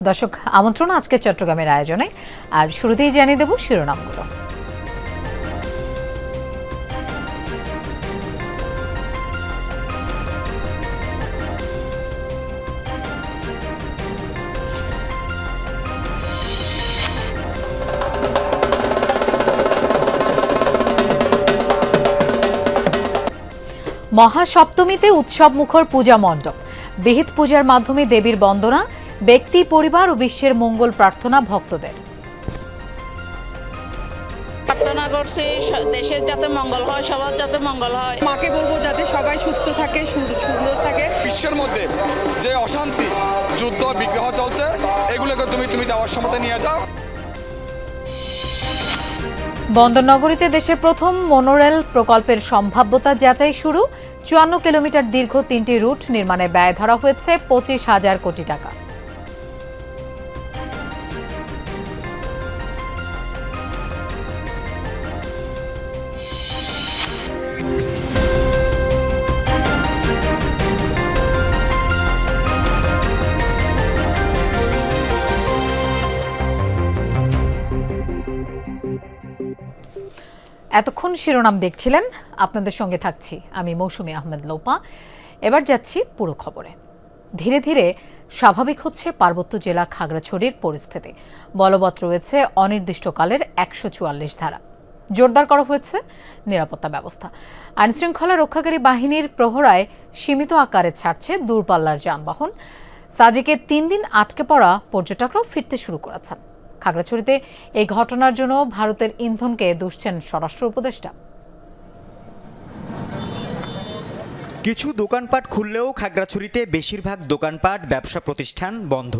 দর্শক আমন্ত্রণ আজকে চট্টগ্রামের আয়োজনে আর শুরুতেই জানিয়ে দেব শিরোনামগুলো। মহাসপ্তমীতে উৎসব মুখর পূজা মণ্ডপ, বিহিত পূজার মাধ্যমে দেবীর বন্দনা, ব্যক্তি পরিবার ও বিশ্বের মঙ্গল প্রার্থনা ভক্তদের। প্রার্থনা করছি দেশের যাতে মঙ্গল হয়, সবার যাতে মঙ্গল হয়। মাকে বলবো যাতে সবাই সুস্থ থাকে, সুন্দর থাকে। বিশ্বের মধ্যে যে অশান্তি, যুদ্ধ, বিগ্রহ চলছে, এগুলোকে তুমি যাওয়ার সময় নিয়ে যাও। বন্দরনগরীতে দেশের প্রথম মনোরেল প্রকল্পের সম্ভাব্যতা যাচাই শুরু। ৫৪ কিলোমিটার দীর্ঘ ৩টি রুট নির্মাণে ব্যয় ধরা হয়েছে ২৫,০০০ কোটি টাকা। এতক্ষণ শিরোনাম দেখছিলেন, আপনাদের সঙ্গে থাকছি আমি মৌসুমী আহমেদ লোপা। এবার যাচ্ছি পুরো খবরে। ধীরে ধীরে স্বাভাবিক হচ্ছে পার্বত্য জেলা খাগড়াছড়ির পরিস্থিতি। বলবৎ রয়েছে অনির্দিষ্টকালের ১৪৪ ধারা। জোরদার করা হয়েছে নিরাপত্তা ব্যবস্থা। আইনশৃঙ্খলা রক্ষাকারী বাহিনীর প্রহরায় সীমিত আকারে ছাড়ছে দূরপাল্লার যানবাহন। সাজেকে ৩ দিন আটকে পড়া পর্যটকরাও ফিরতে শুরু করেছেন। খাগড়াছড়িতে এই ঘটনার জন্য ভারতের ইন্ধনকে দুষছেন স্বরাষ্ট্র উপদেষ্টা। কিছু দোকানপাট খুললেও খাগড়াছড়িতে বেশিরভাগ দোকানপাট ব্যবসা প্রতিষ্ঠান বন্ধ।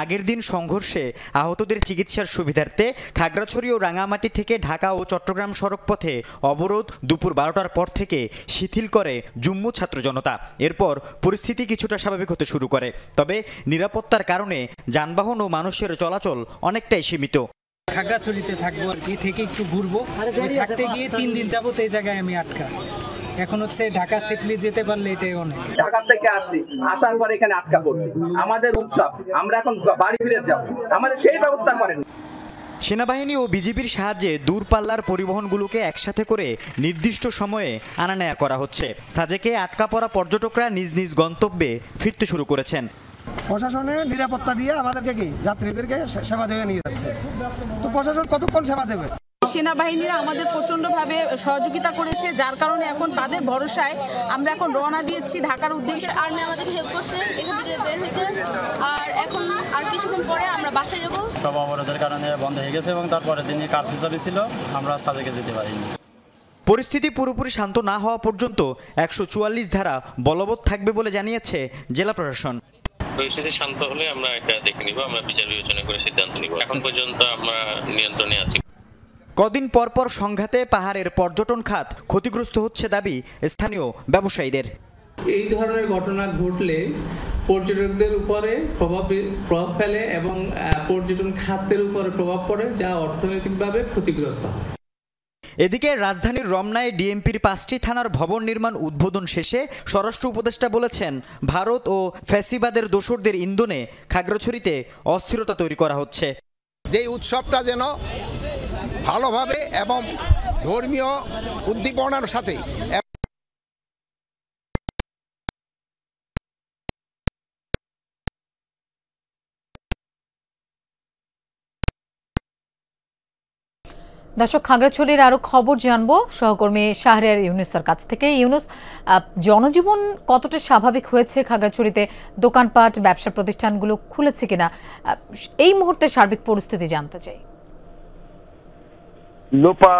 আগের দিন সংঘর্ষে আহতদের চিকিৎসার সুবিধার্থে খাগড়াছড়ি ও রাঙামাটি থেকে ঢাকা ও চট্টগ্রাম সড়কপথে অবরোধ দুপুর ১২টার পর থেকে শিথিল করে জুম্মু ছাত্র জনতা। এরপর পরিস্থিতি কিছুটা স্বাভাবিক হতে শুরু করে, তবে নিরাপত্তার কারণে যানবাহন ও মানুষের চলাচল অনেকটাই সীমিত। খাগড়াছড়িতে থাকবো আর কি, থেকে একটু ঘুরবো, থাকতে গিয়ে 3 দিন যাবত এই জায়গায় আমি আটকা। এখন হচ্ছে ঢাকা সেফলি যেতে পারলে এটাই অনেক। ঢাকা থেকে আসছি, আসার পর এখানে আটকা পড়ছি। আমাদের উৎসব, আমরা এখন বাড়ি ফিরে যাব, আমাদের সেই ব্যবস্থা করেন। সেনাবাহিনী ও বিজিবির সাহায্যে দূরপাল্লার পরিবহনগুলোকে একসাথে করে নির্দিষ্ট সময়ে আনা নেয়া করা হচ্ছে। সাজেকে আটকা পড়া পর্যটকরা নিজ নিজ গন্তব্যে ফিরতে শুরু করেছেন। প্রশাসনের নিরাপত্তা দিয়ে আমাদেরকে যাত্রীদেরকে সেবা দেবে নিয়ে যাচ্ছে। তো প্রশাসন কতক্ষণ সেবা দেবে? সেনাবাহিনীরা আমাদের প্রচণ্ডভাবে সহযোগিতা করেছে, যার কারণে এখন তাদের ভরসায় আমরা এখন রওনা দিয়েছি ঢাকার উদ্দেশ্যে। আর্মি আমাদের হেল্প করছে এখান থেকে বের হইতে, আর এখন আর কিছুক্ষণ পরে আমরা বাসায় যাব। সব অবরোধের কারণে বন্ধ হয়ে গেছে এবং তারপরে দিনই কারফিউ চলেছিল, আমরা সাজেকে যেতে পারিনি। পরিস্থিতি পুরোপুরি শান্ত না হওয়া পর্যন্ত ১৪৪ ধারা বলবৎ থাকবে বলে জানিয়েছে জেলা প্রশাসন। পরিস্থিতি শান্ত হলে আমরা এটা দেখে নিব, আমরা বিচার বিবেচনা করে সিদ্ধান্ত নিব। এখন পর্যন্ত আমরা নিয়ন্ত্রণে আছি। কদিন পরপর সংঘাতে পাহাড়ের পর্যটন খাত ক্ষতিগ্রস্ত হচ্ছে দাবি স্থানীয় ব্যবসায়ীদের। এই ধরনের ঘটনা ঘটলে পর্যটকদের উপরে প্রভাব ফেলে এবং পর্যটন খাতের উপরে প্রভাব পড়ে, যা অর্থনৈতিকভাবে ক্ষতিগ্রস্ত হয়। এদিকে রাজধানীর রমনায় ডিএমপির 5টি থানার ভবন নির্মাণ উদ্বোধন শেষে স্বরাষ্ট্র উপদেষ্টা বলেছেন, ভারত ও ফ্যাসিবাদের দোসরদের ইন্ধনে খাগড়াছড়িতে অস্থিরতা তৈরি করা হচ্ছে। যে উৎসবটা যেন ভালোভাবে এবং ধর্মীয় উদ্দীপনার সাথে দর্শক, খাগড়াছড়ির আরো খবর জানবো সহকর্মী শাহরিয়ার ইউনুসের কাছ থেকে। ইউনুস, জনজীবন কতটা স্বাভাবিক হয়েছে খাগড়াছড়িতে? দোকানপাট, ব্যবসা প্রতিষ্ঠানগুলো খুলেছে কিনা, এই মুহূর্তে সার্বিক পরিস্থিতি জানতে চাই। লোপা,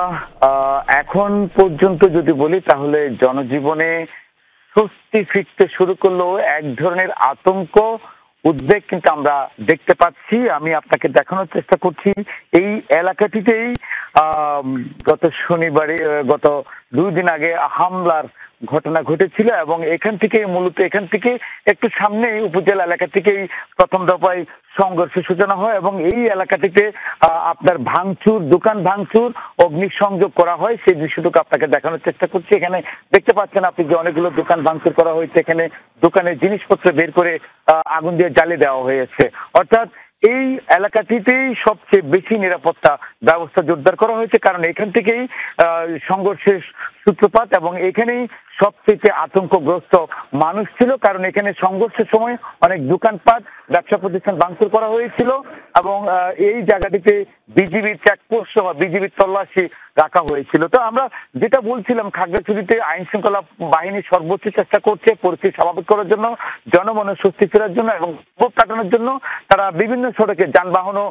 এখন পর্যন্ত যদি বলি তাহলে জনজীবনে স্বস্তি ফিরতে শুরু করলেও এক ধরনের আতঙ্ক, উদ্বেগ কিন্তু আমরা দেখতে পাচ্ছি। আমি আপনাকে দেখানোর চেষ্টা করছি, এই এলাকাটিতেই গত শনিবারে গত 2 দিন আগে হামলার ঘটনা ঘটেছিল এবং এখান থেকে মূলত একটু সামনে উপজেলা এলাকা থেকেই প্রথম দফায় সংঘর্ষের সূচনা হয় এবং এই এলাকাটিতে আপনার ভাঙচুর, দোকান ভাঙচুর, অগ্নিসংযোগ করা হয়। সেই দৃশ্যটুকু আপনাকে দেখানোর চেষ্টা করছি। এখানে দেখতে পাচ্ছেন আপনি যে অনেকগুলো দোকান ভাঙচুর করা হয়েছে, এখানে দোকানের জিনিসপত্র বের করে আগুন দিয়ে জ্বালিয়ে দেওয়া হয়েছে। অর্থাৎ এই এলাকাটিতেই সবচেয়ে বেশি নিরাপত্তা ব্যবস্থা জোরদার করা হয়েছে, কারণ এখান থেকেই সংঘর্ষের সূত্রপাত এবং এখানেই সবচেয়ে আতঙ্কগ্রস্ত মানুষ ছিল, কারণ এখানে সংঘর্ষের সময় অনেক দোকানপাট, ব্যবসা প্রতিষ্ঠান ভাঙচুর করা হয়েছিল এবং এই জায়গাটিতে বিজিবির চেকপোস্ট সহ বিজিবির তল্লাশি রাখা হয়েছিল। তো আমরা যেটা বলছিলাম, খাগড়াছড়িতে আইন শৃঙ্খলা বাহিনী সর্বোচ্চ চেষ্টা করছে পরিস্থিতি স্বাভাবিক করার জন্য, জনমনে স্বস্তি ফেরার জন্য এবং ভোট কাটানোর জন্য তারা বিভিন্ন সড়কে যানবাহনও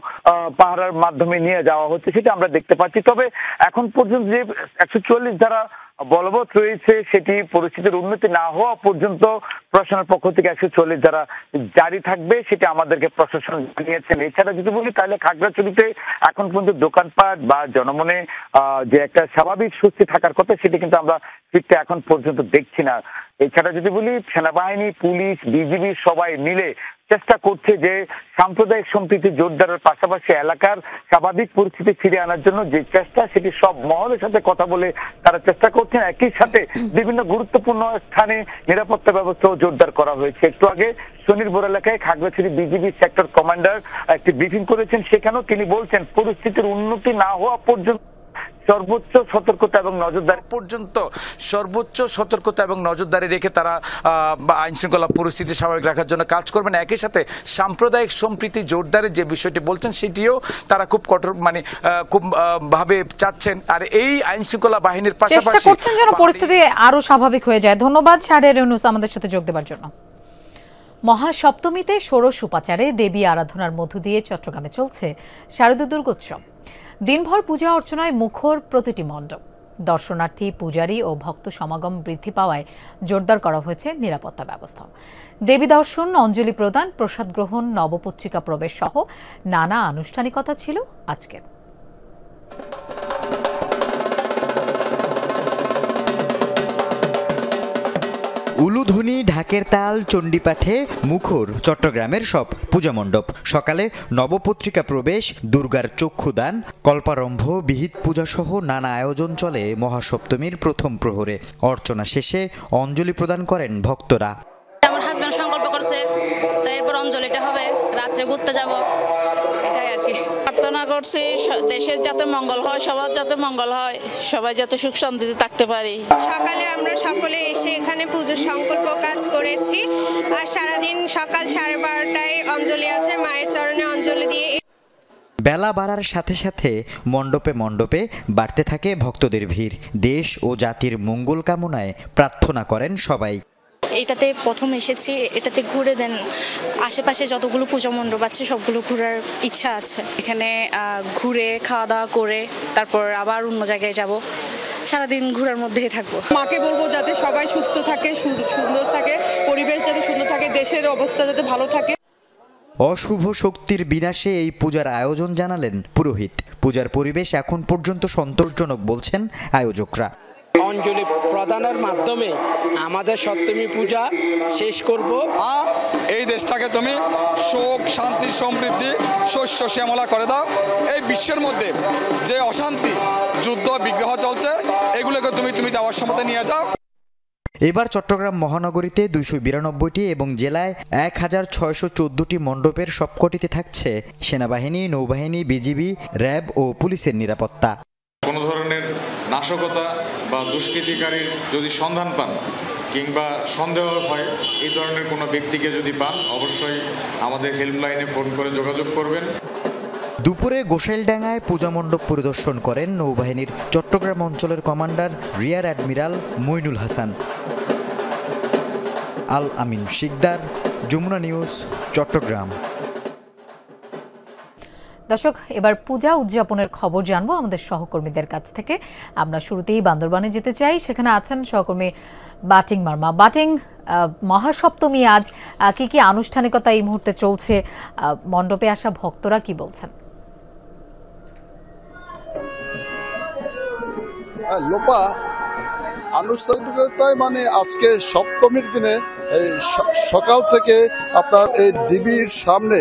পাহারার মাধ্যমে নিয়ে যাওয়া হচ্ছে, সেটা আমরা দেখতে পাচ্ছি। তবে এখন পর্যন্ত যে 144 ধারা বলবৎ রয়েছে, সেটি পরিস্থিতির উন্নতি না হওয়া পর্যন্ত প্রশাসনের পক্ষ থেকে 144 ধারা জারি থাকবে, সেটা আমাদেরকে প্রশাসন জানিয়েছেন। এছাড়া যদি বলি তাহলে খাগড়াছড়িতে এখন পর্যন্ত দোকানপাট বা জনমনে যে একটা স্বাভাবিক স্বস্তি থাকার কথা, সেটা কিন্তু আমরা ঠিকটা এখন পর্যন্ত দেখছি না। এছাড়া যদি বলি সেনাবাহিনী, পুলিশ, বিজিবি সবাই মিলে চেষ্টা করছে যে সাম্প্রদায়িক সম্প্রীতি জোরদারের পাশাপাশি এলাকার স্বাভাবিক পরিস্থিতি ফিরিয়ে আনার জন্য যে চেষ্টা, সেটি সব মহলের সাথে কথা বলে তারা চেষ্টা করছেন। একই সাথে বিভিন্ন গুরুত্বপূর্ণ স্থানে নিরাপত্তা ব্যবস্থাও জোরদার করা হয়েছে। একটু আগে শনিরপুর এলাকায় খাগড়াছড়ি বিজিবি সেক্টর কমান্ডার একটি ব্রিফিং করেছেন, সেখানেও তিনি বলছেন পরিস্থিতির উন্নতি না হওয়া পর্যন্ত সর্বোচ্চ সতর্কতা এবং নজরদারি রেখে তারা আইন শৃঙ্খলা পরিস্থিতি স্বাভাবিক রাখার জন্য কাজ করবেন। একই সাথে সাম্প্রদায়িক সম্প্রীতি জোরদারের যে বিষয়টি বলছেন, সেটিও তারা খুব কঠোর খুব ভাবে চাচ্ছেন। আর এই আইন শৃঙ্খলা বাহিনীর পাশাপাশি চেষ্টা করছেন যেন পরিস্থিতি আরো স্বাভাবিক হয়ে যায়। ধন্যবাদ শাহরিয়ার ইউনুস আমাদের সাথে যোগ দেওয়ার জন্য। মহাসপ্তমীতে ষোড়শ উপাচারে দেবী আরাধনার মধ্য দিয়ে চট্টগ্রামে চলছে শারদীয় দুর্গোৎসব। দিনভর পূজা অর্চনায় মুখর প্রতিটি মণ্ডপ। দর্শনার্থী, পূজারী ও ভক্ত সমাগম বৃদ্ধি পাওয়ায় জোরদার করা হয়েছে নিরাপত্তা ব্যবস্থা। দেবী দর্শন, অঞ্জলি প্রদান, প্রসাদ গ্রহণ, নবপত্রিকা প্রবেশ সহ নানা আনুষ্ঠানিকতা ছিল আজকের। উলুধ্বনি, ঢাকের তাল, চণ্ডীপাঠে মুখর চট্টগ্রামের সব পূজা মণ্ডপ। সকালে নবপত্রিকা প্রবেশ, দুর্গার চক্ষুদান, কল্পারম্ভ, বিহিত পূজা সহ নানা আয়োজন চলে মহাসপ্তমীর প্রথম প্রহরে। অর্চনা শেষে অঞ্জলি প্রদান করেন ভক্তরা। আমার হাজবেন্ড সংকল্প করছে, তাই এরপর অঞ্জলিটা হবে, রাত্রে ঘুরতে যাব, এটাই আর কি। প্রার্থনা করছি দেশের যাতে মঙ্গল হয়, সবার যাতে মঙ্গল হয়, সবাই যাতে সুখ শান্তিতে থাকতে পারি। সকালে আমরা সকলে এসে এখানে পুজোর সংকল্প কাজ করেছি আর সারাদিন সকাল 12:30টায় অঞ্জলি আছে, মায়ের চরণে অঞ্জলি দিয়ে। বেলা বাড়ার সাথে সাথে মণ্ডপে মণ্ডপে বাড়তে থাকে ভক্তদের ভিড়। দেশ ও জাতির মঙ্গল কামনায় প্রার্থনা করেন সবাই। এটাতে প্রথম এসেছি, এটাতে ঘুরে দেন আশেপাশে যতগুলো পূজা মণ্ডপ আছে সবগুলো ঘোরার ইচ্ছা আছে। এখানে ঘুরে খাওয়া দাওয়া করে তারপর আবার অন্য জায়গায় যাব, সারাদিন ঘোরার মধ্যেই থাকবো। মাকে বলবো যাতে সবাই সুস্থ থাকে, সুন্দর থাকে, পরিবেশ যাতে সুন্দর থাকে, দেশের অবস্থা যাতে ভালো থাকে। অশুভ শক্তির বিনাশে এই পূজার আয়োজন জানালেন পুরোহিত। পূজার পরিবেশ এখন পর্যন্ত সন্তোষজনক বলছেন আয়োজকরা। অঞ্জলি প্রদানের মাধ্যমে আমাদের সপ্তমী পূজা শেষ করব। এই দেশটাকে তুমি সুখ, শান্তি, সমৃদ্ধি, শস্য শ্যামলা করে দাও। এই বিশ্বের মধ্যে যে অশান্তি, যুদ্ধ, বিগ্রহ চলছে, এগুলোকে তুমি যাওয়ার সময় নিয়ে যাও। এবার চট্টগ্রাম মহানগরীতে 292টি এবং জেলায় 1614টি মণ্ডপের সবকটিতে থাকছে সেনাবাহিনী, নৌবাহিনী, বিজিবি, র্যাব ও পুলিশের নিরাপত্তা। কোনো ধরনের নাশকতা বা দুষ্কৃতিকারীর যদি সন্ধান পান কিংবা সন্দেহ হয়, এই ধরনের কোনো ব্যক্তিকে যদি পান, অবশ্যই আমাদের হেল্পলাইনে ফোন করে যোগাযোগ করবেন। দুপুরে গোসাইলডাঙ্গায় পূজা মণ্ডপ পরিদর্শন করেন নৌবাহিনীর চট্টগ্রাম অঞ্চলের commander rear admiral Moinul Hasan. Al Amin Sikder, Jamuna news, Chittagong. দর্শক, এবার পূজা উদযাপনের খবর জানবো আমাদের সহকর্মীদের কাছ থেকে। আমরা শুরুতেই বান্দরবানে যেতে চাই, সেখানে আছেন সহকর্মী বাটিং মার্মা। বাটিং, মহাসপ্তমী আজ, কি কি আনুষ্ঠানিকতা এই মুহূর্তে চলছে, মণ্ডপে আসা ভক্তরা কি বলছেন? লোপা আনুষ্ঠানিকতায় মানে আজকে সপ্তমীর দিনে এই সকাল থেকে আপনার এই দেবীর সামনে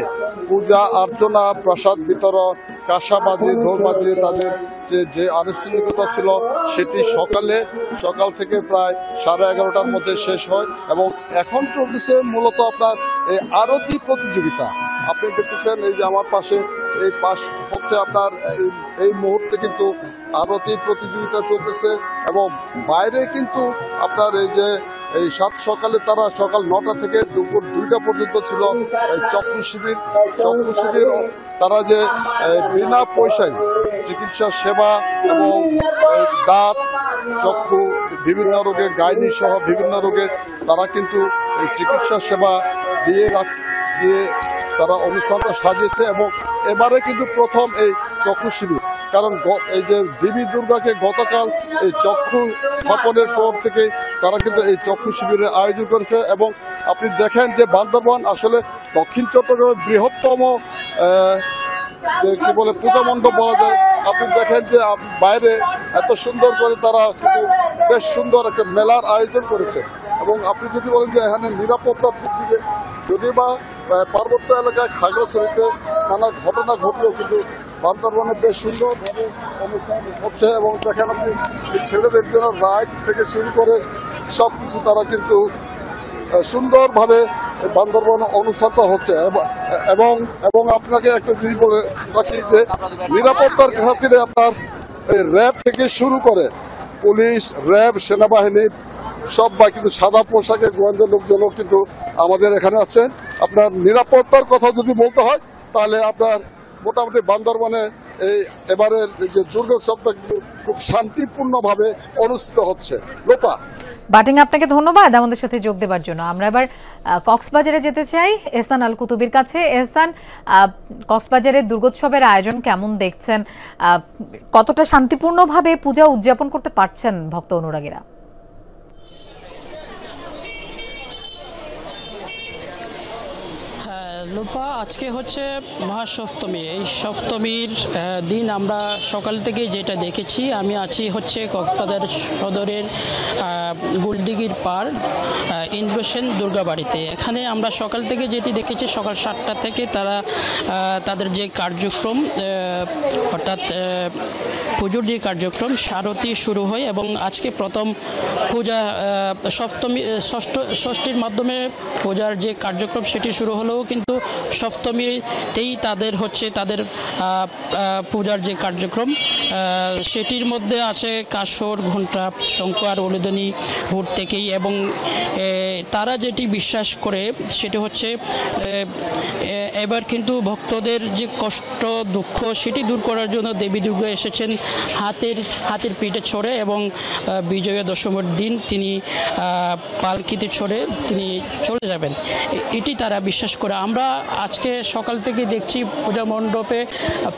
পূজা অর্চনা, প্রসাদ বিতরণ, কাঁসাবাজি, ঢোলবাজি, তাদের যে আনুষ্ঠানিকতা ছিল সেটি সকাল থেকে প্রায় 11:30টার মধ্যে শেষ হয় এবং এখন চলতেছে মূলত আপনার এই আরতি প্রতিযোগিতা। আপনি দেখতেছেন এই যে আমার পাশে এই পাশ হচ্ছে আপনার এই মুহূর্তে কিন্তু আরতি প্রতিযোগিতা চলতেছে এবং বাইরে কিন্তু আপনার এই সাত সকালে তারা সকাল 9টা থেকে দুপুর 2টা পর্যন্ত ছিল এই চক্ষু শিবির তারা যে বিনা পয়সায় চিকিৎসা সেবা এবং দাঁত, চক্ষু, বিভিন্ন রোগে, গাইনি সহ বিভিন্ন রোগে তারা কিন্তু এই চিকিৎসা সেবা দিয়ে তারা অনুষ্ঠানটা সাজিয়েছে এবং এবারে কিন্তু প্রথম এই চক্ষু শিবির, কারণ এই যে দেবী দুর্গাকে গতকাল এই চক্ষু স্থাপনের পর থেকে তারা কিন্তু এই চক্ষু শিবিরের আয়োজন করেছে এবং আপনি দেখেন যে বান্দরবান আসলে দক্ষিণ চট্টগ্রামের বৃহত্তম কি বলে পূজা মণ্ডপ বলা যায়। আপনি দেখেন যে বাইরে এত সুন্দর করে তারা কিন্তু বেশ সুন্দর একটা মেলার আয়োজন করেছে এবং আপনি যদি বলেন যে এখানে নিরাপত্তার দিক থেকে যদিও বা পার্বত্য এলাকায় খাগড়াছড়িতে নানা ঘটনা ঘটলেও কিন্তু বান্দরবানে বেশ সুন্দরভাবে অনুষ্ঠান হচ্ছে এবং দেখেন আপনি এই ছেলেদের জন্য রাইড থেকে শুরু করে সব কিছু তারা কিন্তু সুন্দরভাবে বান্দরবান অনুষ্ঠানটা হচ্ছে এবং আপনাকে একটা জিনিস বলে রাখি যে নিরাপত্তার খাতিরে আপনার র্যাব থেকে শুরু করে পুলিশ, র্যাব, সেনাবাহিনী সব বা কিন্তু সাদা পোশাকে গোয়েন্দা লোকজনও কিন্তু আমাদের এখানে আছে। আপনার নিরাপত্তার কথা যদি বলতে হয় তাহলে আপনার মোটামুটি বান্দরবানে এবারের যে দুর্গোৎসবটা কিন্তু খুব শান্তিপূর্ণভাবে অনুষ্ঠিত হচ্ছে। লোপা বাটিং, আপনাকে ধন্যবাদ আমাদের সাথে যোগ দেওয়ার জন্য। আমরা এবার কক্সবাজারে যেতে চাই এহসান আল কুতুবির কাছে। এহসান, কক্সবাজারের দুর্গোৎসবের আয়োজন কেমন দেখছেন? কতটা শান্তিপূর্ণভাবে পূজা উদযাপন করতে পারছেন ভক্ত অনুরাগীরা? লোপা, আজকে হচ্ছে মহাসপ্তমী। এই সপ্তমীর দিন আমরা সকাল থেকে যেটা দেখেছি, আমি আছি হচ্ছে কক্সবাজার সদরের গোলদিঘির পার ইন্দ্রসেন দুর্গাবাড়িতে। এখানে আমরা সকাল থেকে যেটি দেখেছি, সকাল 7টা থেকে তারা তাদের যে কার্যক্রম অর্থাৎ পুজোর যে কার্যক্রম সারতি শুরু হয় এবং আজকে প্রথম পূজা ষষ্ঠীর মাধ্যমে পূজার যে কার্যক্রম সেটি শুরু হলেও কিন্তু সপ্তমীতেই তাদের পূজার যে কার্যক্রম সেটির মধ্যে আছে কাসর, ঘণ্টা, শঙ্খ আর উলুধ্বনি ভোর থেকেই। এবং তারা যেটি বিশ্বাস করে সেটি হচ্ছে এবার কিন্তু ভক্তদের যে কষ্ট দুঃখ সেটি দূর করার জন্য দেবী দুর্গা এসেছেন হাতের পিঠে চড়ে এবং বিজয়া দশমীর দিন তিনি পালকিতে চড়ে তিনি চলে যাবেন, এটি তারা বিশ্বাস করে। আমরা আজকে সকাল থেকে দেখছি পূজা মণ্ডপে,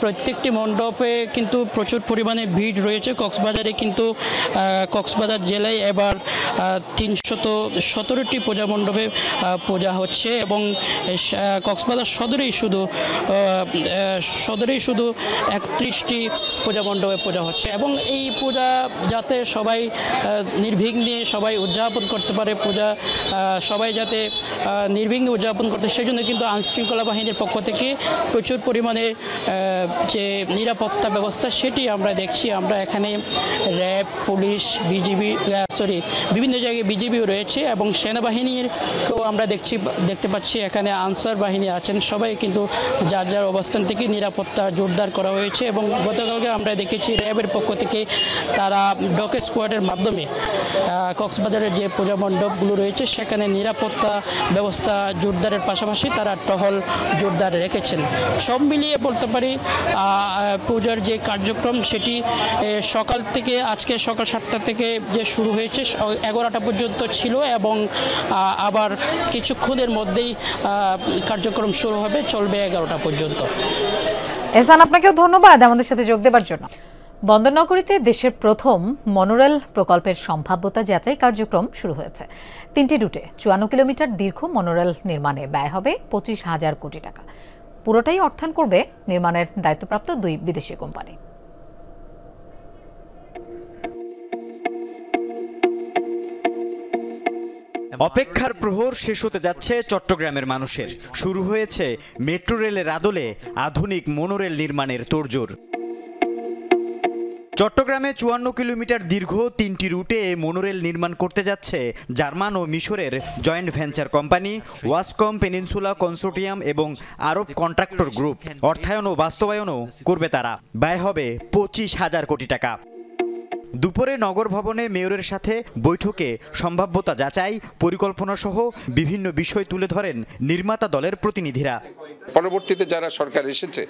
প্রত্যেকটি মণ্ডপে কিন্তু প্রচুর পরিমাণে ভিড় রয়েছে। কক্সবাজারে কিন্তু কক্সবাজার জেলায় এবার 317টি পূজা মণ্ডপে পূজা হচ্ছে এবং কক্সবাজার সদরেই শুধু 31টি পূজা মণ্ডপে পূজা হচ্ছে এবং এই পূজা যাতে সবাই নির্বিঘ্নে সবাই উদযাপন করতে পারে, পূজা সবাই যাতে নির্বিঘ্নে উদযাপন করতে, সেই জন্য কিন্তু আইনশৃঙ্খলা বাহিনীর পক্ষ থেকে প্রচুর পরিমাণে যে নিরাপত্তা ব্যবস্থা সেটি আমরা দেখছি। আমরা এখানে র্যাব, পুলিশ, বিভিন্ন জায়গায় বিজিবিও রয়েছে এবং সেনাবাহিনীরকেও আমরা দেখতে পাচ্ছি এখানে আনসার বাহিনী আছেন। সবাই কিন্তু যার যার অবস্থান থেকে নিরাপত্তা জোরদার করা হয়েছে এবং গতকালকে আমরা দেখেছি র্যাবের পক্ষ থেকে তারা ডগ স্কোয়াডের মাধ্যমে কক্সবাজারের যে পূজা মণ্ডপগুলো রয়েছে সেখানে নিরাপত্তা ব্যবস্থা জোরদারের পাশাপাশি তারা টহল জোরদার রেখেছেন। সব মিলিয়ে বলতে পারি পূজার যে কার্যক্রম সেটি সকাল থেকে আজকে সকাল 7টা থেকে যে শুরু হয়েছে 11টা পর্যন্ত ছিল এবং আবার কিছুক্ষণের মধ্যেই কার্যক্রম শুরু হবে, চলবে 11টা পর্যন্ত। এহসান, আপনাকেও ধন্যবাদ আমাদের সাথে যোগ দেওয়ার জন্য। বন্দরনগরীতে দেশের প্রথম মনোরেল প্রকল্পের সম্ভাব্যতা যাচাই কার্যক্রম শুরু হয়েছে। 3টি রুটে 54 কিলোমিটার দীর্ঘ মনোরেল নির্মাণে ব্যয় হবে 25,000 কোটি টাকা। পুরোটাই অর্থায়ন করবে নির্মাণের দায়িত্বপ্রাপ্ত 2 বিদেশি কোম্পানি। অপেক্ষার প্রহর শেষ হতে যাচ্ছে চট্টগ্রামের মানুষের। শুরু হয়েছে মেট্রো রেলের আদলে আধুনিক মনোরেল নির্মাণের তোড়জোড়। চট্টগ্রামে 54 কিলোমিটার দীর্ঘ 3টি রুটে মনোরেল নির্মাণ করতে যাচ্ছে জার্মান ও মিশরের joint venture company Wascom peninsula consortium এবং আরব কন্ট্রাক্টর গ্রুপ। অর্থায়ন ও বাস্তবায়নও করবে তারা। ব্যয় হবে 25,000 কোটি টাকা। দুপুরে নগর ভবনে মেয়রের সাথে বৈঠকে সম্ভাব্যতা যাচাই, পরিকল্পনা সহ বিভিন্ন বিষয় তুলে ধরেন নির্মাতা দলের প্রতিনিধিরা। পরবর্তীতে যারা সরকার এসেছে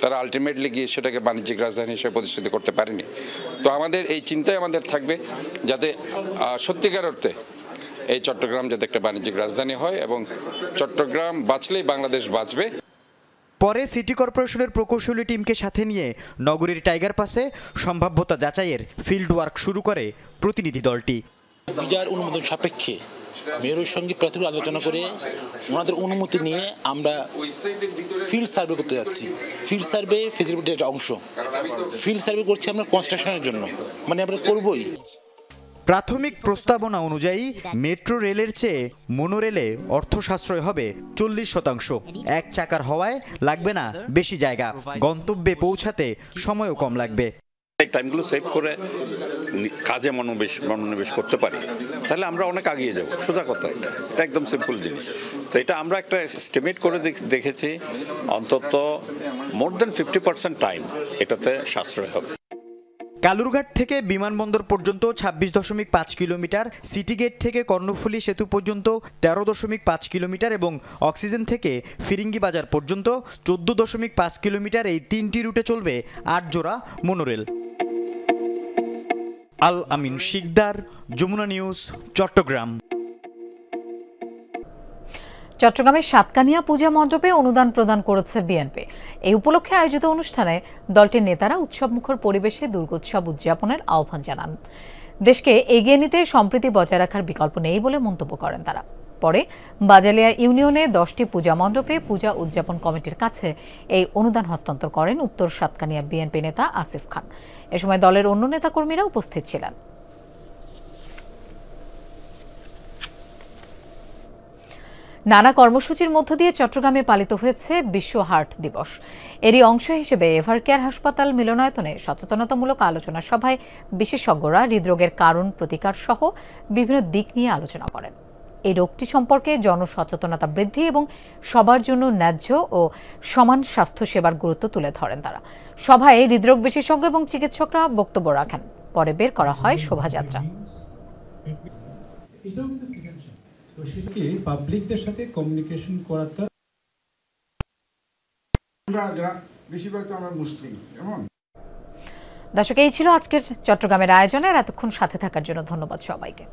তারা আলটিমেটলি গিয়ে সেটাকে বাণিজ্যিক রাজধানী হিসেবে প্রতিষ্ঠিত করতে পারেনি। তো আমাদের এই চিন্তায় আমাদের থাকবে যাতে সত্যিকার অর্থে এই চট্টগ্রাম যাতে একটা বাণিজ্যিক রাজধানী হয় এবং চট্টগ্রাম বাঁচলেই বাংলাদেশ বাঁচবে। পরে সিটি কর্পোরেশনের প্রকৌশলী টিমকে সাথে নিয়ে নগরীর টাইগার পাসে সম্ভাব্যতা যাচাইয়ের ফিল্ড ওয়ার্ক শুরু করে প্রতিনিধি দলটি। বিজার অনুমোদন সাপেক্ষে মেয়রের সঙ্গে প্রাথমিক আলোচনা করে ওনাদের অনুমতি নিয়ে আমরা ফিল্ড সার্ভে করতে যাচ্ছি। ফিল্ড সার্ভে ফিজিবিলিটির একটা অংশ। ফিল্ড সার্ভে করছি আমরা কনস্ট্রাকশনের জন্য, মানে আমরা করবই। প্রাথমিক প্রস্তাবনা অনুযায়ী মেট্রো রেলের চেয়ে মনোরেলে অর্থ সাশ্রয় হবে 40%। এক চাকার হওয়ায় লাগবে না বেশি জায়গা, গন্তব্যে পৌঁছাতে সময়ও কম লাগবে। টাইমগুলো সেভ করে কাজে মনোনিবেশ করতে পারি তাহলে আমরা অনেক এগিয়ে যাব। সোজা কথা, এটা একদম সিম্পল জিনিস। তো এটা আমরা একটা এস্টিমেট করে দেখেছি অন্তত মোর দেন 50% টাইম এটাতে সাশ্রয় হবে। কালুরঘাট থেকে বিমানবন্দর পর্যন্ত 26.5 কিলোমিটার, সিটি গেট থেকে কর্ণফুলী সেতু পর্যন্ত 13.5 কিলোমিটার এবং অক্সিজেন থেকে ফিরিঙ্গি বাজার পর্যন্ত 14.5 কিলোমিটার, এই 3টি রুটে চলবে 8 জোড়া মনোরেল। আল আমিন শিকদার, যমুনা নিউজ, চট্টগ্রাম। চট্টগ্রামের সাতকানিয়া পূজা মণ্ডপে অনুদান প্রদান করেছে বিএনপি। এই উপলক্ষে আয়োজিত অনুষ্ঠানে দলটির নেতারা উৎসবমুখর পরিবেশে দুর্গোৎসব উদযাপনের আহ্বান জানান। দেশকে এগিয়ে নিতে সম্প্রীতি বজায় রাখার বিকল্প নেই বলে মন্তব্য করেন তারা। পরে বাজালিয়া ইউনিয়নে 10টি পূজা মণ্ডপে পূজা উদযাপন কমিটির কাছে এই অনুদান হস্তান্তর করেন উত্তর সাতকানিয়া বিএনপি নেতা আসিফ খান। এ সময় দলের অন্য নেতাকর্মীরা উপস্থিত ছিলেন। নানা কর্মসূচির মধ্য দিয়ে চট্টগ্রামে পালিত হয়েছে বিশ্ব হার্ট দিবস। এরই অংশ হিসেবে এভারকেয়ার হাসপাতাল মিলনায়তনে সচেতনতামূলক আলোচনা সভায় বিশেষজ্ঞরা হৃদরোগের কারণ, প্রতিকার সহ বিভিন্ন দিক নিয়ে আলোচনা করেন। এই রোগটি সম্পর্কে জনসচেতনতা বৃদ্ধি এবং সবার জন্য ন্যায্য ও সমান স্বাস্থ্যসেবার গুরুত্ব তুলে ধরেন তারা। সভায় হৃদরোগ বিশেষজ্ঞ এবং চিকিৎসকরা বক্তব্য রাখেন। পরে বের করা হয় শোভাযাত্রা। তো সেটাকে পাবলিকদের সাথে কমিউনিকেশন করাটা, আমরা যারা বেশিরভাগ তো আমরা মুসলিম। দর্শক, এই ছিল আজকের চট্টগ্রামের আয়োজনের। এতক্ষণ সাথে থাকার জন্য ধন্যবাদ সবাইকে।